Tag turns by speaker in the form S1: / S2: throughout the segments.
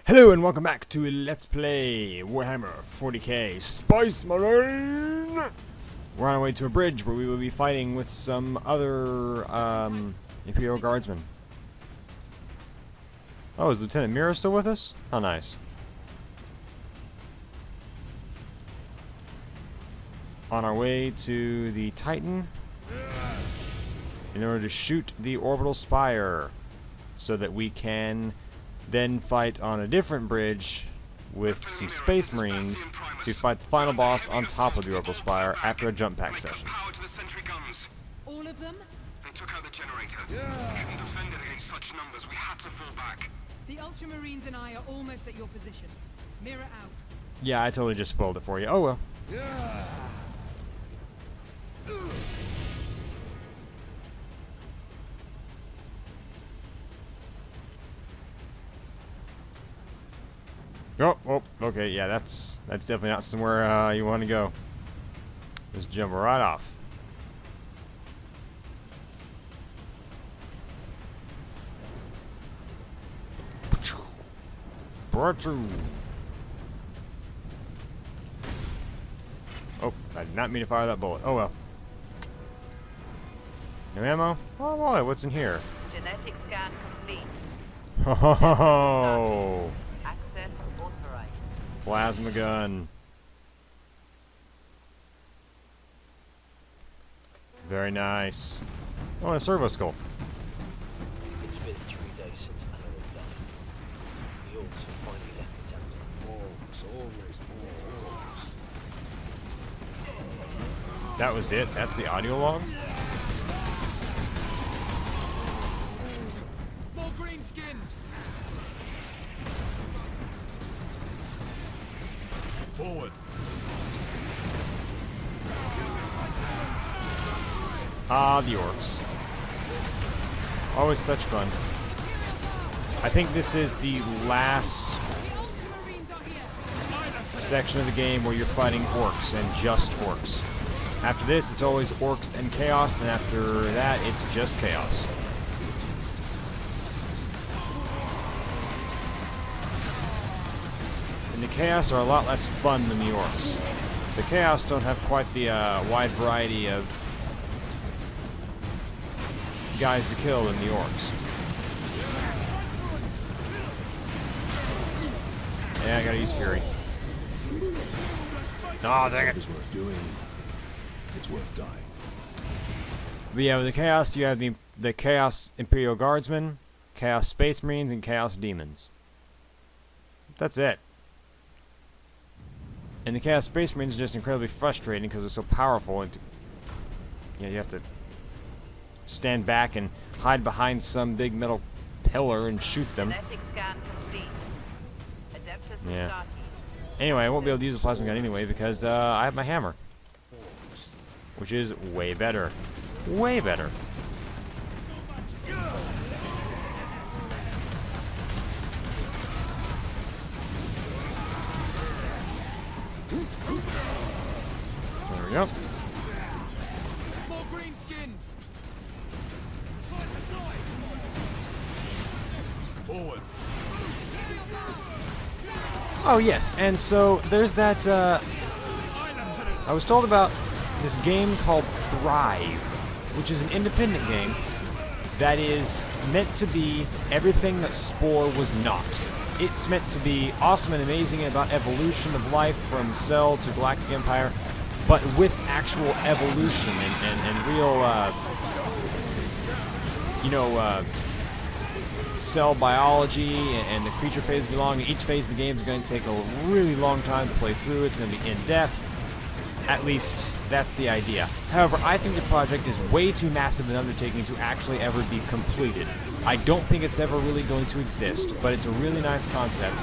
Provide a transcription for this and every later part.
S1: Hello and welcome back to Let's Play Warhammer 40k Spice Marine! We're on our way to a bridge where we will be fighting with some other Imperial Guardsmen. Oh, is Lieutenant Mira still with us? How nice. On our way to the Titan in order to shoot the orbital spire so that we can then fight on a different bridge with some Space Marines to fight the final boss on top of the orbital spire after a jump pack session.
S2: All of them?
S3: They took out the generator. We couldn't defend it against such numbers. We had to fall back.
S2: The Ultramarines and I are almost at your position. Mirror out.
S1: Yeah, I totally just spoiled it for you. Oh well. Oh, okay, yeah, that's definitely not somewhere you want to go. Just jump right off. Oh, I did not mean to fire that bullet. Oh well. No ammo? Oh boy, what's in here?
S4: Genetic scan complete.
S1: Ho ho ho ho!
S4: Access authorized.
S1: Plasma gun. Very nice. Oh, and a servo skull.
S5: It's been 3 days since Alan died. The orcs have finally left the town.
S6: Orcs, always more orcs.
S1: That was it? That's the audio log?
S2: More greenskins!
S6: Forward.
S1: Ah, the orcs. Always such fun. I think this is the last section of the game where you're fighting orcs and just orcs. After this, it's always orcs and chaos, and after that, it's just chaos. And the chaos are a lot less fun than the orcs. The chaos don't have quite the wide variety of guys to kill than the orcs. Yeah, I gotta use Fury. Oh, dang it.
S6: It's worth doing. It's worth dying.
S1: But yeah, with the Chaos, you have the Chaos Imperial Guardsmen, Chaos Space Marines, and Chaos Demons. That's it. And the Chaos Space Marines are just incredibly frustrating because they're so powerful, and you have to stand back and hide behind some big metal pillar and shoot them.
S4: Genetic scan complete. Adeptus
S1: Yeah.
S4: Astartes.
S1: Anyway, I won't be able to use the plasma gun anyway because I have my hammer, which is way better. Way better. There we go.
S2: More greenskins!
S6: Forward.
S1: Oh yes, and so there's that, I was told about this game called Thrive, which is an independent game that is meant to be everything that Spore was not. It's meant to be awesome and amazing about evolution of life from Cell to Galactic Empire, but with actual evolution and real, cell biology and the creature phase belong. Each phase of the game is going to take a really long time to play through. It's going to be in-depth. At least, that's the idea. However, I think the project is way too massive an undertaking to actually ever be completed. I don't think it's ever really going to exist, but it's a really nice concept.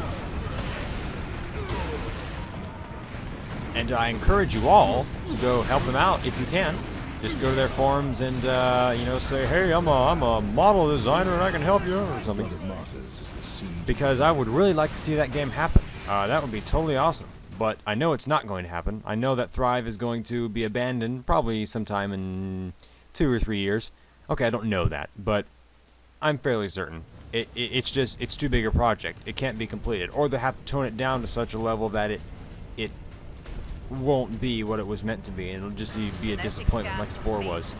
S1: And I encourage you all to go help them out if you can. Just go to their forums and, say, hey, I'm a model designer and I can help you or something.
S6: Flood of martyrs is the seed.
S1: Because I would really like to see that game happen. That would be totally awesome. But I know it's not going to happen. I know that Thrive is going to be abandoned probably sometime in 2 or 3 years. Okay, I don't know that, but I'm fairly certain. It's just, it's too big a project. It can't be completed. Or they have to tone it down to such a level that it won't be what it was meant to be, and it'll just be a disappointment like Spore was.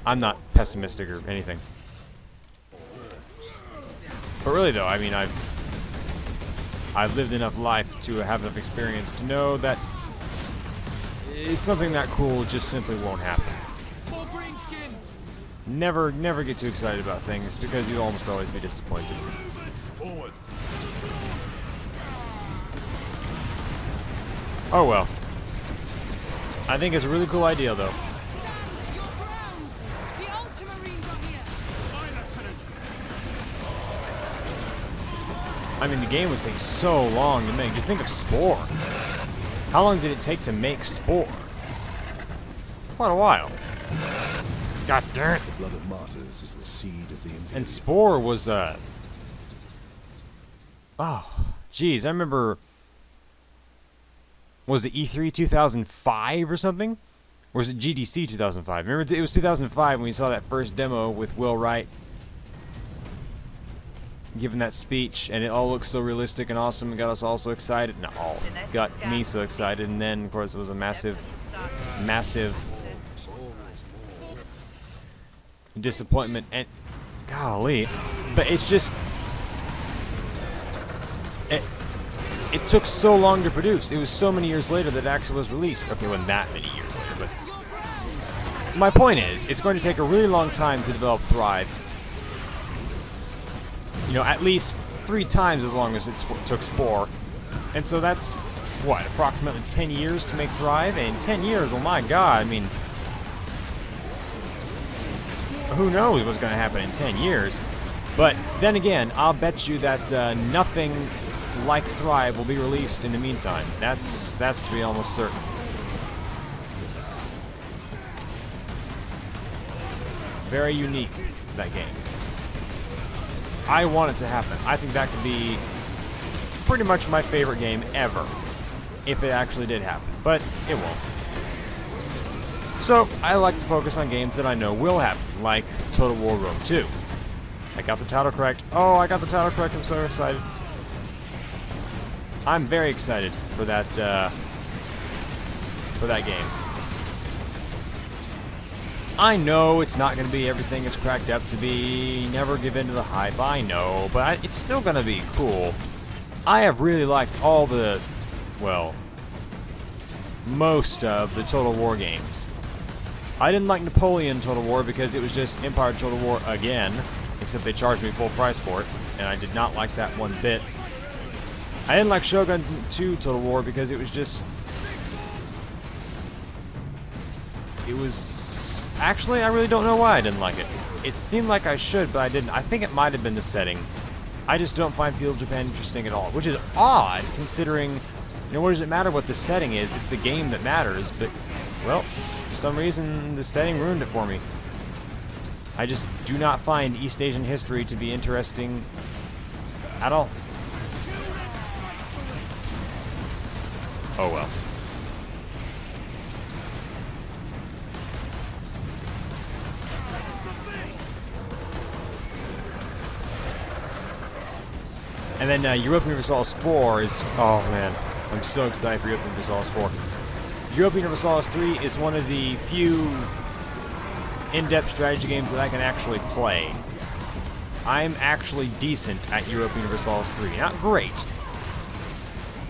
S1: I'm not pessimistic or anything. But really though, I mean, I've lived enough life to have enough experience to know that something that cool just simply won't happen. Never get too excited about things because you'll almost always be disappointed.
S6: Forward.
S1: Oh well. I think it's a really cool idea though.
S2: The Ultramarines are here.
S1: I mean, the game would take so long to make. Just think of Spore. How long did it take to make Spore? Quite a while. God darn it.
S6: The blood of martyrs is the seed of the Imperium.
S1: And Spore was, oh, geez, I remember, was it E3 2005 or something? Or was it GDC 2005? Remember, it was 2005 when we saw that first demo with Will Wright giving that speech, and it all looked so realistic and awesome and got us all so excited. No, got me so excited, and then, of course, it was a massive disappointment, and golly, but it's just it took so long to produce. It was so many years later that it actually was released. Okay, it wasn't that many years later, but my point is, it's going to take a really long time to develop Thrive. You know, at least 3 times as long as it took Spore, and so that's what, approximately 10 years to make Thrive. And 10 years, oh my God, I mean, who knows what's going to happen in 10 years. But then again, I'll bet you that nothing like Thrive will be released in the meantime. That's to be almost certain. Very unique, that game. I want it to happen. I think that could be pretty much my favorite game ever, if it actually did happen. But it won't. So, I like to focus on games that I know will happen, like Total War Rome 2. I got the title correct. Oh, I got the title correct. I'm so excited. I'm very excited for that game. I know it's not going to be everything it's cracked up to be. Never give in to the hype. I know, but it's still going to be cool. I have really liked all the, well, most of the Total War games. I didn't like Napoleon Total War because it was just Empire Total War again, except they charged me full price for it, and I did not like that one bit. I didn't like Shogun 2 Total War because it was just... It was... Actually, I really don't know why I didn't like it. It seemed like I should, but I didn't. I think it might have been the setting. I just don't find Feudal Japan interesting at all, which is odd, considering, you know, what does it matter what the setting is? It's the game that matters, but, well, for some reason, the setting ruined it for me. I just do not find East Asian history to be interesting at all. Oh well. And then Europe Universalis 4 is, oh man, I'm so excited for Europe Universalis 4. Europe Universalis 3 is one of the few in-depth strategy games that I can actually play. I'm actually decent at Europe Universalis 3. Not great.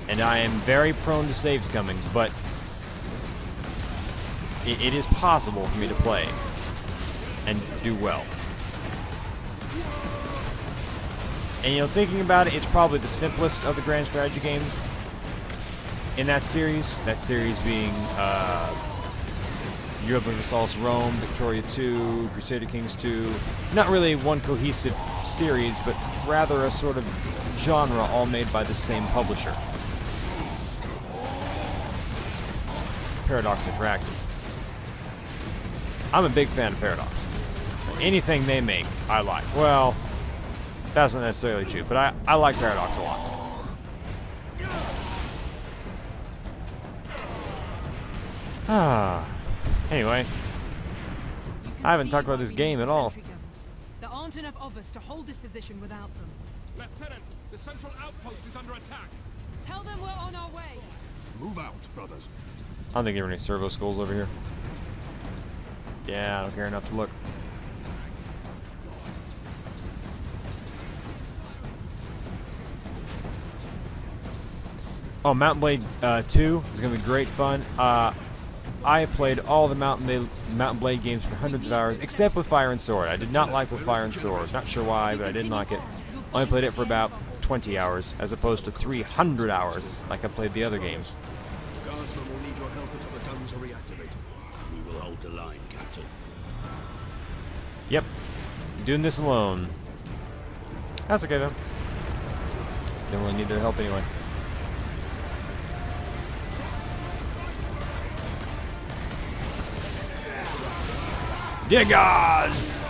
S1: And I am very prone to saves coming, but it is possible for me to play and do well. And, you know, thinking about it, it's probably the simplest of the grand strategy games in that series. That series being Europe Universalis Rome, Victoria 2, Crusader Kings 2. Not really one cohesive series, but rather a sort of genre all made by the same publisher. Paradox Interactive. I'm a big fan of Paradox. Anything they make, I like. Well, that's not necessarily true, but I like Paradox a lot. Anyway, I haven't talked about this game at all.
S2: aren't enough of us to hold this position without them.
S3: Lieutenant, the central outpost is under attack.
S2: Tell them we're on our way.
S6: Move out, brothers.
S1: I don't think there are any servo skulls over here. Yeah, I don't care enough to look. Oh, Mountain Blade 2 is going to be great fun. I have played all the Mountain Blade games for hundreds of hours, except with Fire and Sword. I did not like with Fire and Sword. Not sure why, but I didn't like it. Only played it for about 20 hours, as opposed to 300 hours, like I played the other games.
S6: Guardsmen will need your help until the guns are reactivated.
S7: We will hold the line, Captain.
S1: Yep. Doing this alone. That's okay, though. Don't really need their help anyway. Diggers!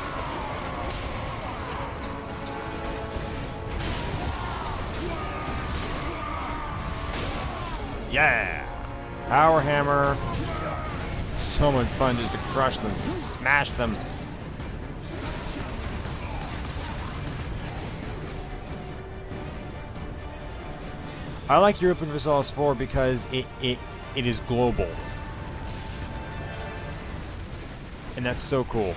S1: Yeah! Power hammer. So much fun just to crush them, smash them. I like Europa Universalis 4 because it is global. And that's so cool.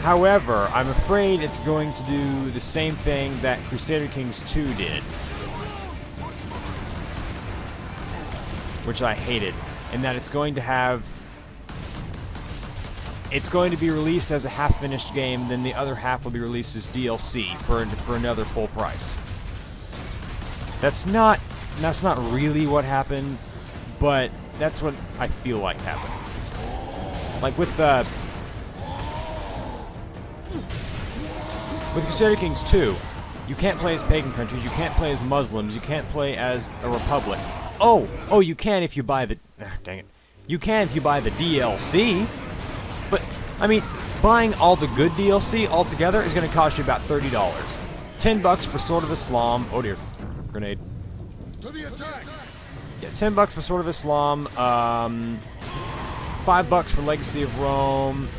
S1: However, I'm afraid it's going to do the same thing that Crusader Kings 2 did. Which I hated. In that it's going to be released as a half-finished game, then the other half will be released as DLC for another full price. That's not really what happened, but that's what I feel like happened. Like with Crusader Kings 2, you can't play as pagan countries, you can't play as Muslims, you can't play as a republic. Oh, you can if you buy the dang it. You can if you buy the DLC. But I mean, buying all the good DLC altogether is going to cost you about $30. $10 for Sword of Islam. Oh dear. Grenade.
S6: To the attack!
S1: Yeah, $10 for Sword of Islam. $5 for Legacy of Rome.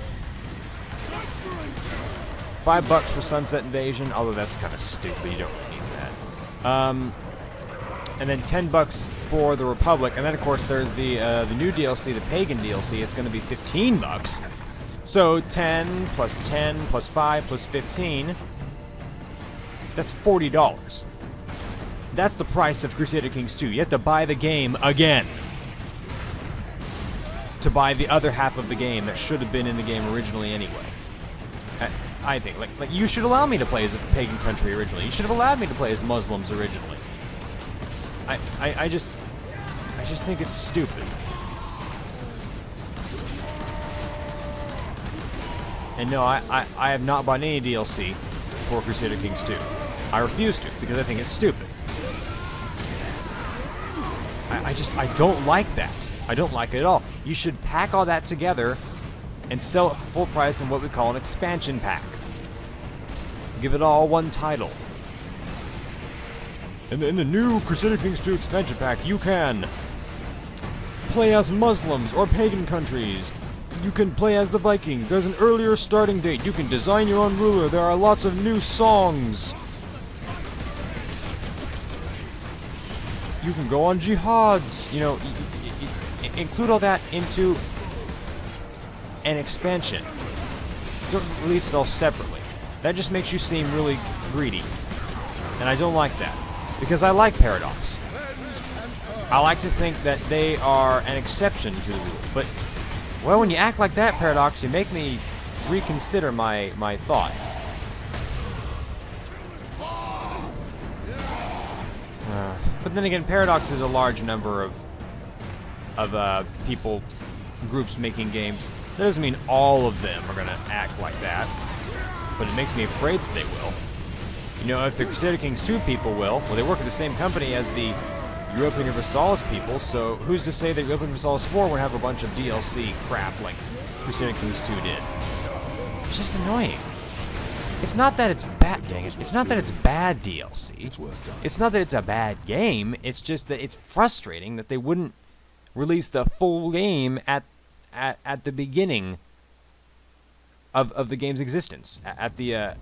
S1: $5 for Sunset Invasion, although that's kind of stupid. You don't really need that. And then $10 for the Republic, and then of course there's the new DLC, the Pagan DLC. It's going to be $15. So 10 plus 10 plus 5 plus 15. That's $40. That's the price of Crusader Kings 2. You have to buy the game again to buy the other half of the game that should have been in the game originally anyway. I think, like you should allow me to play as a pagan country originally. You should have allowed me to play as Muslims originally. I just think it's stupid. And no, I have not bought any DLC for Crusader Kings 2. I refuse to because I think it's stupid. I don't like that. I don't like it at all. You should pack all that together and sell it for full price in what we call an expansion pack. Give it all one title. In the new Crusader Kings 2 expansion pack, you can play as Muslims or pagan countries. You can play as the Viking. There's an earlier starting date. You can design your own ruler. There are lots of new songs. You can go on jihads. You know, include all that into an expansion. Don't release it all separately. That just makes you seem really greedy. And I don't like that. Because I like Paradox. I like to think that they are an exception to the rule. But, well, when you act like that, Paradox, you make me reconsider my thought. But then again, Paradox is a large number of people, groups making games. That doesn't mean all of them are going to act like that. But it makes me afraid that they will. You know, if the Crusader Kings 2 people will, well, they work at the same company as the Europa Universalis people, so who's to say that Europa Universalis 4 would have a bunch of DLC crap like Crusader Kings 2 did? It's just annoying. It's not that it's bad, dang it. It's not that it's bad DLC. It's not that it's a bad game. It's just that it's frustrating that they wouldn't release the full game at the beginning of the game's existence at the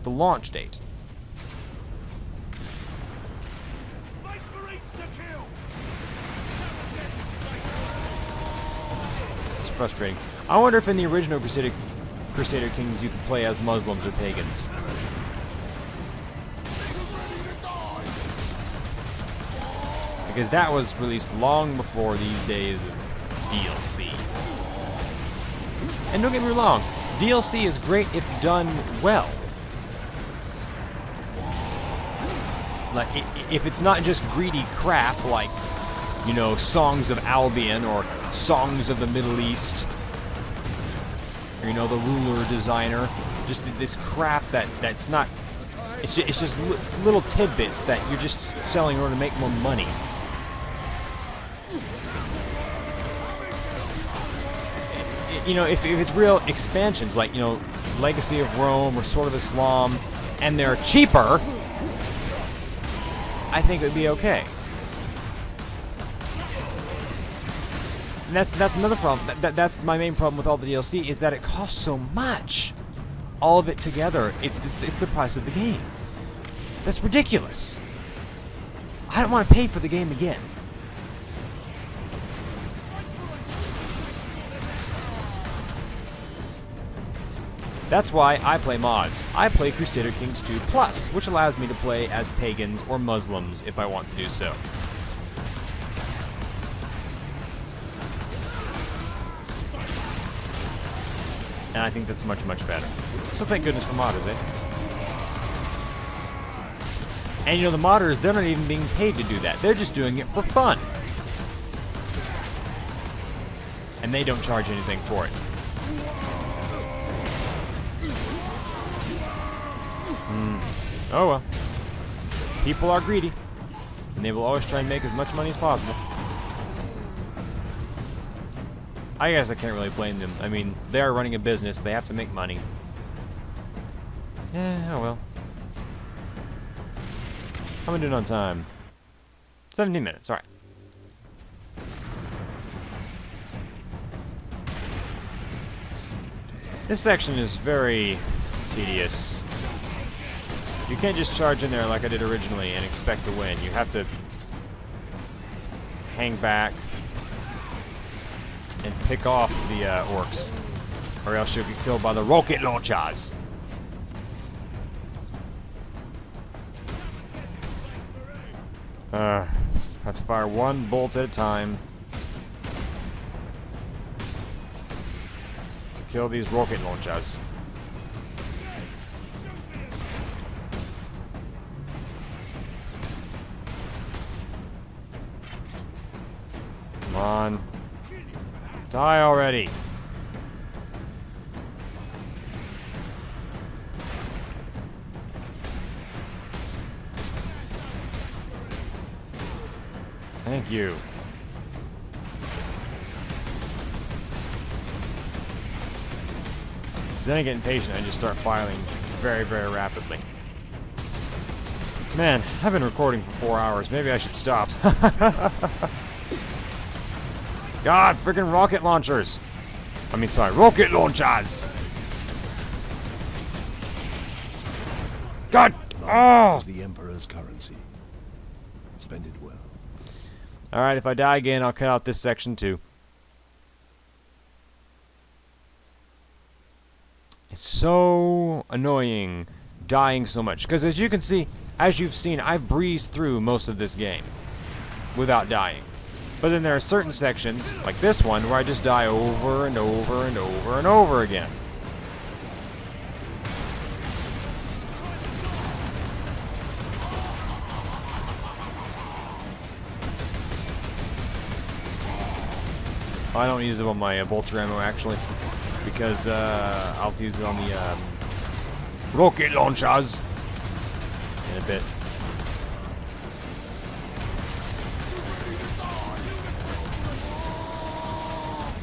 S1: launch date.
S6: Space Marines to kill!
S1: It's frustrating. I wonder if in the original Crusader Kings you could play as Muslims or pagans. Because that was released long before these days of DLC. And don't get me wrong, DLC is great if done well. Like, if it's not just greedy crap like, you know, Songs of Albion or Songs of the Middle East, or, you know, the Ruler Designer, just this crap that's not, it's just little tidbits that you're just selling in order to make more money. You know, if it's real expansions like, you know, Legacy of Rome or Sword of Islam, and they're cheaper, I think it would be okay. And that's another problem. That's my main problem with all the DLC, is that it costs so much. All of it together, it's the price of the game. That's ridiculous. I don't want to pay for the game again. That's why I play mods. I play Crusader Kings 2 Plus, which allows me to play as pagans or Muslims if I want to do so. And I think that's much, much better. So thank goodness for modders, eh? And you know, the modders, they're not even being paid to do that. They're just doing it for fun. And they don't charge anything for it. Oh well. People are greedy, and they will always try and make as much money as possible. I guess I can't really blame them. I mean, they are running a business. They have to make money. Yeah, oh well. How am I doing on time? 17 minutes, alright. This section is very tedious. You can't just charge in there like I did originally and expect to win. You have to hang back and pick off the orcs, or else you'll get killed by the rocket launchers. Have to fire one bolt at a time to kill these rocket launchers. Come on. Die already. Thank you. So then I get impatient and just start filing very, very rapidly. Man, I've been recording for 4 hours. Maybe I should stop. God, freaking rocket launchers. I mean, sorry, rocket launchers. God. Oh.
S6: Is the Emperor's currency. Spend it well.
S1: Alright, if I die again, I'll cut out this section too. It's so annoying dying so much. Because as you can see, as you've seen, I've breezed through most of this game without dying. But then there are certain sections, like this one, where I just die over and over and over and over again. I don't use it on my bolter ammo, actually, because I'll use it on the rocket launchers in a bit.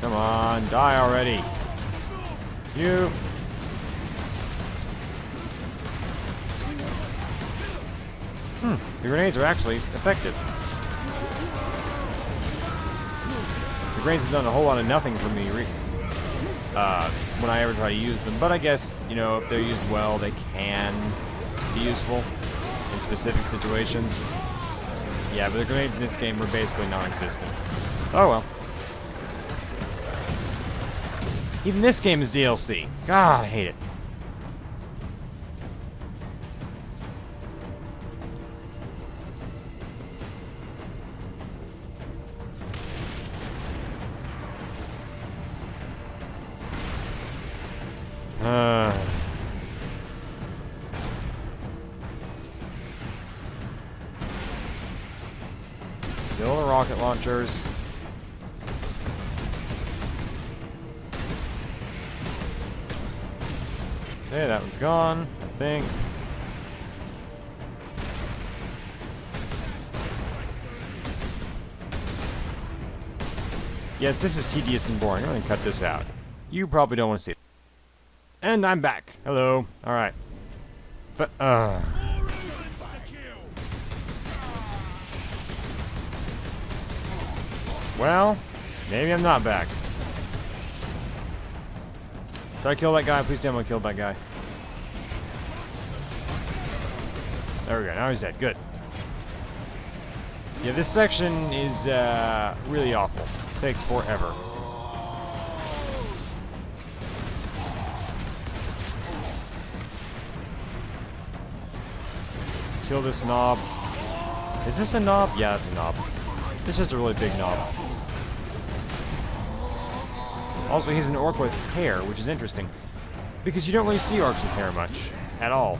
S1: Come on, die already. You. The grenades are actually effective. The grenades have done a whole lot of nothing for me. when I ever try to use them. But I guess, you know, if they're used well, they can be useful in specific situations. Yeah, but the grenades in this game were basically non-existent. Oh well. Even this game is DLC. God, I hate it. Kill the rocket launchers. Okay, that one's gone, I think. Yes, this is tedious and boring. I'm going to cut this out. You probably don't want to see it. And I'm back. Hello. Alright. But, well, maybe I'm not back. Did I kill that guy? Please tell me I killed that guy. There we go. Now he's dead. Good. Yeah, this section is really awful. It takes forever. Kill this knob. Is this a knob? Yeah, it's a knob. It's just a really big knob. Also, he's an orc with hair, which is interesting. Because you don't really see orcs with hair much. At all.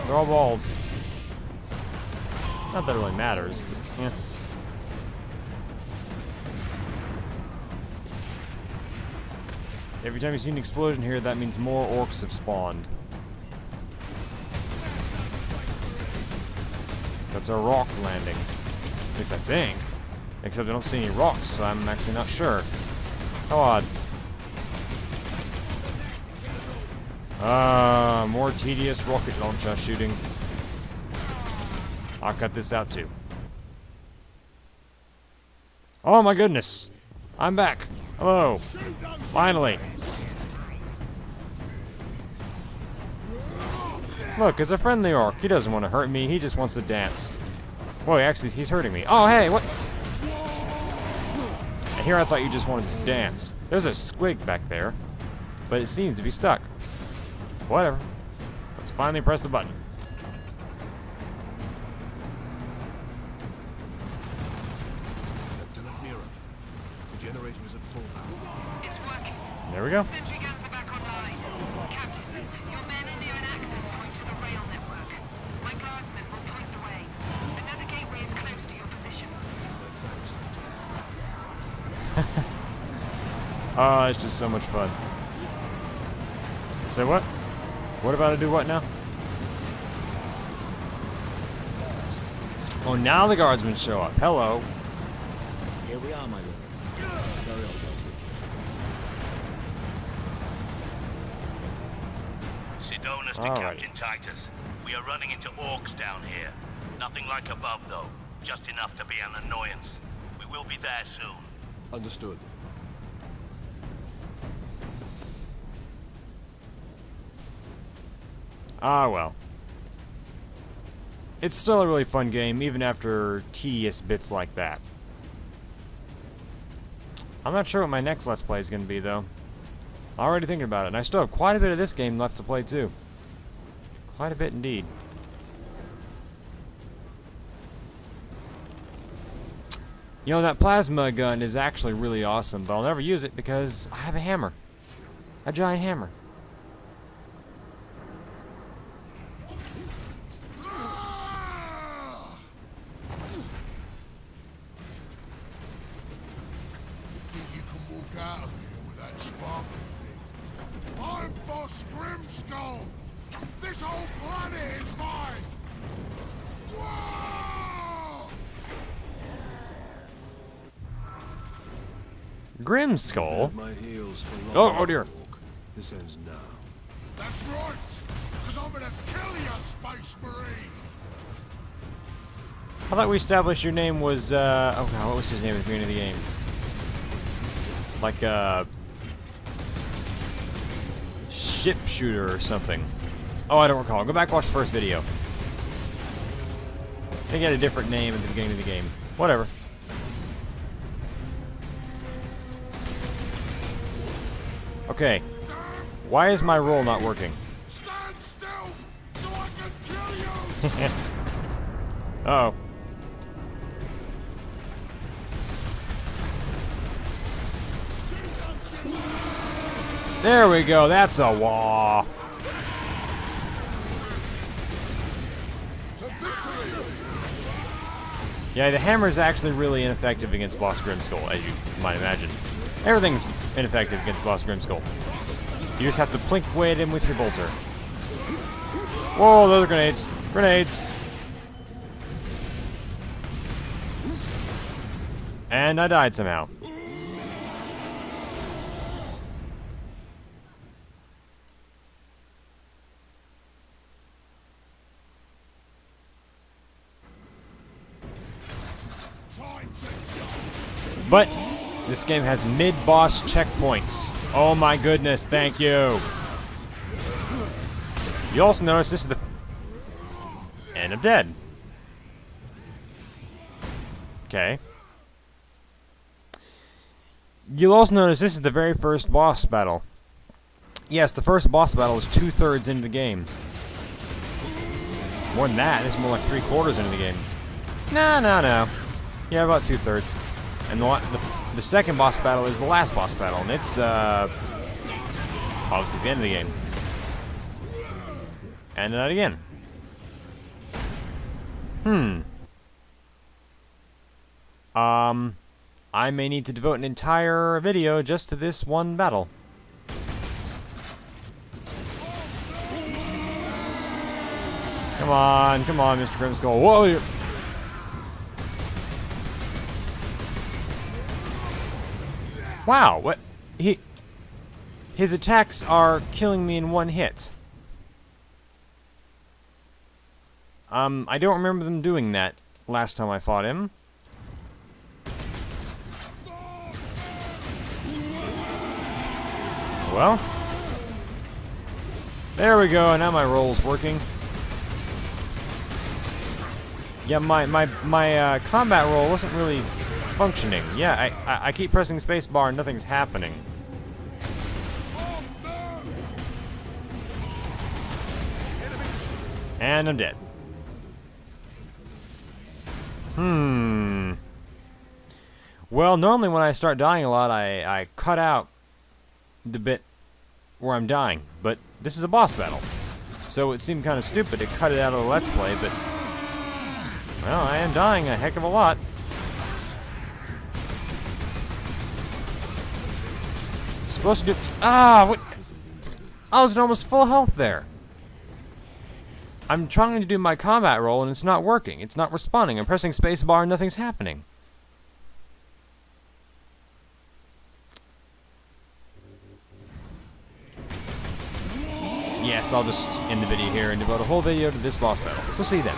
S1: They're all bald. Not that it really matters, but, yeah. Every time you see an explosion here, that means more orcs have spawned. That's a rock landing. At least I think. Except I don't see any rocks, so I'm actually not sure. How odd. More tedious rocket launcher shooting. I'll cut this out too. Oh my goodness! I'm back! Hello! Finally! Look, it's a friendly orc. He doesn't want to hurt me, he just wants to dance. Whoa, actually, he's hurting me. Oh, hey, what? And here I thought you just wanted to dance. There's a squig back there, but it seems to be stuck. Whatever. Let's finally press the button.
S6: Lieutenant Mira, the generator is at full power.
S3: It's working.
S1: There we go.
S3: Sentry guns are back online. Captain, your men are near an access point to the rail network. My guardsmen will point the way. Another gateway is close to your position.
S1: Oh, it's just so much fun. So what? What about to do what now? Oh, now the guardsmen show up. Hello.
S7: Here we are, my lord. Carry on,
S8: Sidonus to
S1: Alrighty.
S8: Captain Titus. We are running into orcs down here. Nothing like above, though. Just enough to be an annoyance. We will be there soon.
S6: Understood.
S1: Ah, well. It's still a really fun game, even after tedious bits like that. I'm not sure what my next Let's Play is going to be, though. Already thinking about it, and I still have quite a bit of this game left to play, too. Quite a bit indeed. You know, that plasma gun is actually really awesome, but I'll never use it because I have a hammer. A giant hammer.
S6: Out of here with that sparkly thing. I'm Boss Grimskull! This whole planet is mine! Whoa!
S1: Grimskull?
S6: My heels for long.
S1: Oh dear.
S6: This ends now. That's right! Because I'm gonna kill you, Space Marine!
S1: I thought we established your name was, oh god, what was his name at the beginning of the game? Like a ship shooter or something. Oh, I don't recall. Go back and watch the first video. I think it had a different name at the beginning of the game. Whatever. Okay. Why is my roll not working?
S6: Stand still so I can kill you!
S1: Uh-oh. There we go. That's a wah. Yeah, the hammer is actually really ineffective against Boss Grimskull, as you might imagine. Everything's ineffective against Boss Grimskull. You just have to plink away at him with your bolter. Whoa, those are grenades. Grenades. And I died somehow. But this game has mid-boss checkpoints. Oh my goodness, thank you. You also notice this is the... And I'm dead. Okay. You'll also notice this is the very first boss battle. Yes, the first boss battle is 2/3 into the game. More than that, this is more like 3/4 into the game. No. Yeah, about 2/3. And the second boss battle is the last boss battle, and it's obviously the end of the game. And that again. I may need to devote an entire video just to this one battle. Come on, Mr. Grimskull. Whoa! Wow, what? His attacks are killing me in one hit. I don't remember them doing that last time I fought him. Well, there we go. Now my roll's working. Yeah, my combat roll wasn't really functioning. Yeah, I keep pressing spacebar and nothing's happening. And I'm dead. Well, normally when I start dying a lot, I cut out the bit where I'm dying. But this is a boss battle. So it seemed kind of stupid to cut it out of the Let's Play, but... Well, I am dying a heck of a lot. Supposed to do... what? I was at almost full health there. I'm trying to do my combat roll and it's not working. It's not responding. I'm pressing spacebar and nothing's happening. Yes, I'll just end the video here and devote a whole video to this boss battle. So see you then.